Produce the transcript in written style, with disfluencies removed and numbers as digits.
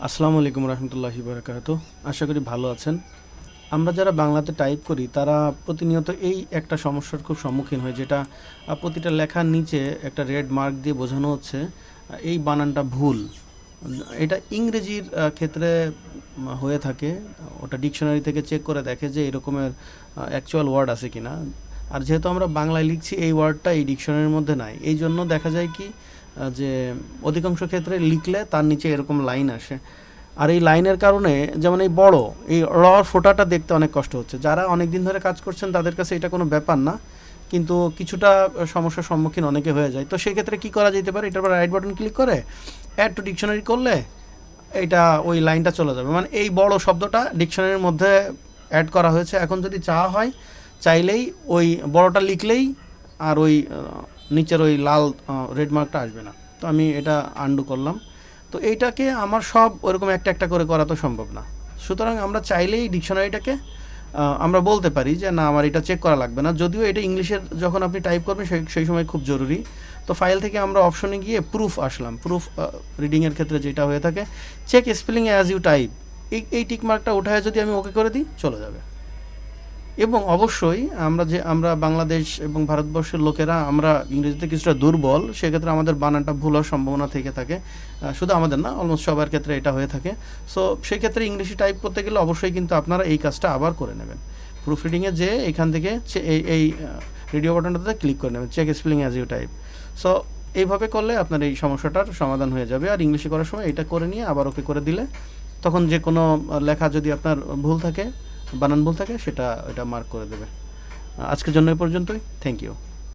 আসসালামু আলাইকুম রহমতুল্লাহি বারাকাতুহু। আশা করি ভালো আছেন। আমরা যারা বাংলাতে টাইপ করি তারা প্রতিনিয়ত এই একটা সমস্যার খুব সম্মুখীন হয়, যেটা প্রতিটা লেখার নিচে একটা রেড মার্ক দিয়ে বোঝানো হচ্ছে এই বানানটা ভুল। এটা ইংরেজির ক্ষেত্রে হয়ে থাকে। ওটা ডিকশনারি থেকে চেক করে দেখে যে এরকমের অ্যাকচুয়াল ওয়ার্ড আছে কিনা। আর যেহেতু আমরা বাংলায় লিখছি, এই ওয়ার্ডটা এই ডিকশনারির মধ্যে নাই, এই জন্য দেখা যায় কি যে অধিকাংশ ক্ষেত্রে লিখলে তার নিচে এরকম লাইন আসে। আর এই লাইনের কারণে যেমন এই বড় এই র ফোঁটাটা দেখতে অনেক কষ্ট হচ্ছে। যারা অনেক দিন ধরে কাজ করছেন তাদের কাছে এটা কোনো ব্যাপার না, কিন্তু কিছুটা সমস্যার সম্মুখীন অনেকে হয়ে যায়। তো সেক্ষেত্রে কী করা যেতে পারে, এটার পর রাইট বাটন ক্লিক করে অ্যাড টু ডিকশনারি করলে এটা ওই লাইনটা চলে যাবে। মানে এই বড় শব্দটা ডিকশনারির মধ্যে অ্যাড করা হয়েছে। এখন যদি চাওয়া হয়, চাইলেই ওই বড়টা লিখলেই আর ওই নিচের ওই লাল রেড মার্কটা আসবে না। তো আমি এটা আন্ডু করলাম। তো এইটাকে আমার সব ওরকম একটা একটা করে করা তো সম্ভব না। সুতরাং আমরা চাইলেই ডিকশনারিটাকে আমরা বলতে পারি যে না, আমার এটা চেক করা লাগবে না। যদিও এটা ইংলিশের যখন আপনি টাইপ করবেন সেই সময় খুব জরুরি। তো ফাইল থেকে আমরা অপশনে গিয়ে প্রুফ আসলাম। প্রুফ রিডিংয়ের ক্ষেত্রে যেটা হয়ে থাকে, check spelling as you type, এই টিক মার্কটা উঠায় যদি আমি ওকে করে দিই চলে যাবে। এবং অবশ্যই আমরা বাংলাদেশ এবং ভারতবর্ষের লোকেরা আমরা ইংরেজিতে কিছুটা দুর্বল, সেক্ষেত্রে আমাদের বানানটা ভুল হওয়ার সম্ভাবনা থেকে থাকে। শুধু আমাদের না, অলমোস্ট সবার ক্ষেত্রে এটা হয়ে থাকে। সো সেই ক্ষেত্রে ইংলিশে টাইপ করতে গেলে অবশ্যই কিন্তু আপনারা এই কাজটা আবার করে নেবেন। প্রুফ রিডিংয়ে যে এখান থেকে এই রেডিও বাটনটাতে ক্লিক করে নেবেন, check spelling as you type. So এইভাবে করলে আপনার এই সমস্যাটার সমাধান হয়ে যাবে। আর ইংলিশে করার সময় এটা করে নিয়ে আবার ওকে করে দিলে তখন যে কোনো লেখা যদি আপনার ভুল থাকে, বানান ভুল থাকে, সেটা মার্ক করে দেবে। আজকের জন্য এই পর্যন্তই। Thank you.